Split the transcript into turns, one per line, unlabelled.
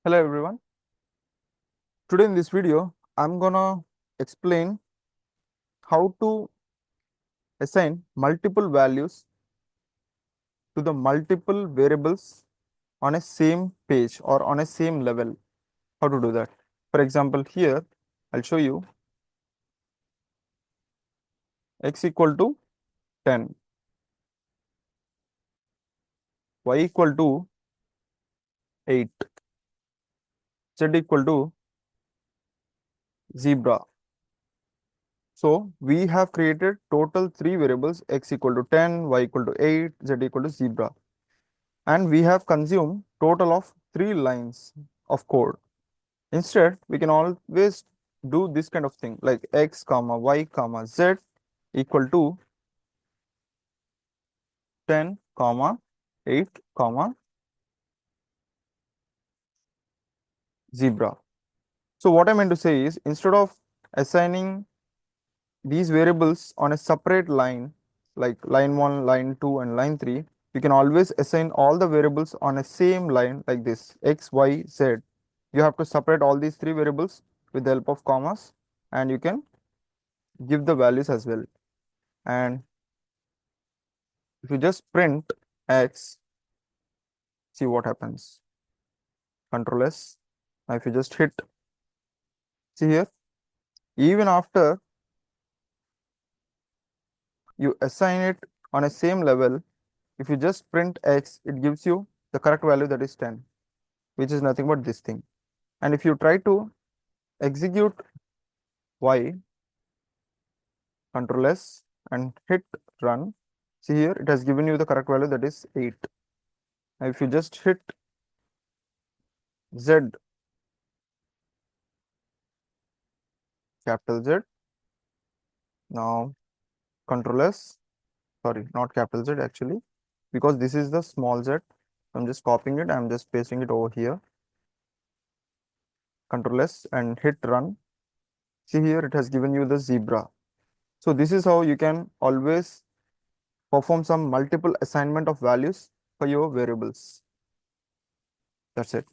Hello everyone. Today in this video, I'm gonna explain how to assign multiple values to the multiple variables on a same page or on a same level. How to do that? For example, here I'll show you x equal to 10, y equal to 8, z equal to zebra. So we have created total three variables x equal to 10, y equal to 8, z equal to zebra. And we have consumed total of 3 lines of code. Instead, we can always do this kind of thing like x comma y comma z equal to 10 comma 8 comma zebra. So what I meant to say is, instead of assigning these variables on a separate line like line 1, line 2 and line 3, we can always assign all the variables on a same line like this x, y, z. You have to separate all these three variables with the help of commas, and you can give the values as well. And if you just print x, see what happens. Control S. Now if you just hit, see here, even after you assign it on a same level, if you just print x, it gives you the correct value, that is 10, which is nothing but this thing. And if you try to execute y, Control S and hit run, see here, it has given you the correct value, that is 8. Now if you just hit Z, capital Z, now Control S, sorry, not capital Z actually, because this is the small z. I'm just copying it, I'm just pasting it over here. Control S and hit run. See here, it has given you the zebra. So this is how you can always perform some multiple assignment of values for your variables. That's it.